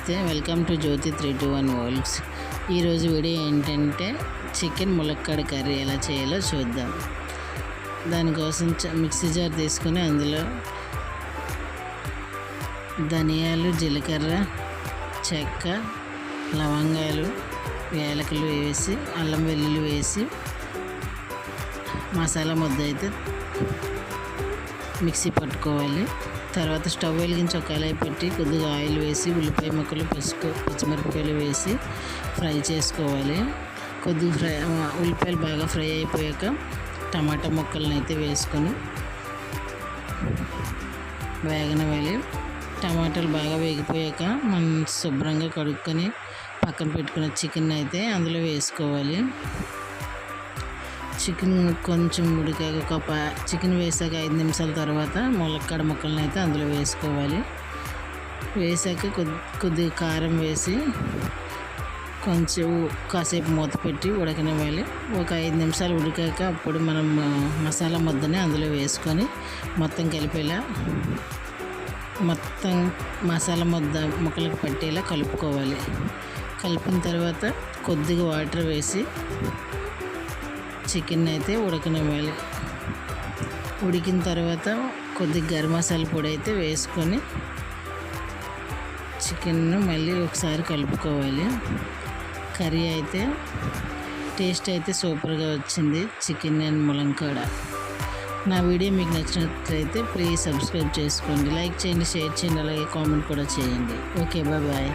నమస్తే, welcome to Jyothi 321 world's. ఈరోజు video ఏంటంటే చికెన్ ములక్కాడ కర్రీ ఎలా చేయాలో చూద్దాం. దానికోసం మిక్సీ జార్ తీసుకొని అందులో ధనియాలు, జీలకర్ర, చెక్క, లవంగాలు, యాలకులు వేసి అల్లం వెల్లుల్లి వేసి మసాలా ముద్ద అయితే మిక్సీ పట్టుకోవాలి. తర్వాత స్టవ్ వెలిగించి ఒక కళాయి పెట్టి కొద్దిగా ఆయిల్ వేసి ఉల్లిపాయ ముక్కలు, పచ్చిమిరపకాయలు వేసి ఫ్రై చేసుకోవాలి. కొద్దిగా ఉల్లిపాయలు బాగా ఫ్రై అయిపోయాక టమాటా ముక్కలను అయితే వేసుకొని వేగనివ్వాలి. టమాటాలు బాగా వేగిపోయాక మనం శుభ్రంగా కడుక్కొని పక్కన పెట్టుకున్న చికెన్ అయితే అందులో వేసుకోవాలి. చికెన్ కొంచెం ఉడికాక చికెన్ వేసాక 5 నిమిషాల తర్వాత ములక్కాడ ముక్కలను అయితే అందులో వేసుకోవాలి. వేసాక కొద్దిగా కారం వేసి కొంచెం కాసేపు మూత పెట్టి ఉడకనివ్వాలి. ఒక 5 నిమిషాలు ఉడికాక అప్పుడు మనం మసాలా ముద్దని అందులో వేసుకొని మొత్తం కలిపేలా మొత్తం మసాలా ముద్ద ముక్కలకు పట్టేలా కలుపుకోవాలి. కలిపిన తర్వాత కొద్దిగా వాటర్ వేసి చికెన్ అయితే ఉడకనివ్వాలి. ఉడికిన తర్వాత కొద్దిగా గరం మసాలా పొడి అయితే వేసుకొని చికెన్ను మళ్ళీ ఒకసారి కలుపుకోవాలి. కర్రీ అయితే టేస్ట్ అయితే సూపర్గా వచ్చింది, చికెన్ అండ్ ములంకాడ. నా వీడియో మీకు నచ్చినట్లయితే ప్లీజ్ సబ్స్క్రైబ్ చేసుకోండి, లైక్ చేయండి, షేర్ చేయండి, అలాగే కామెంట్ కూడా చేయండి. Okay, bye.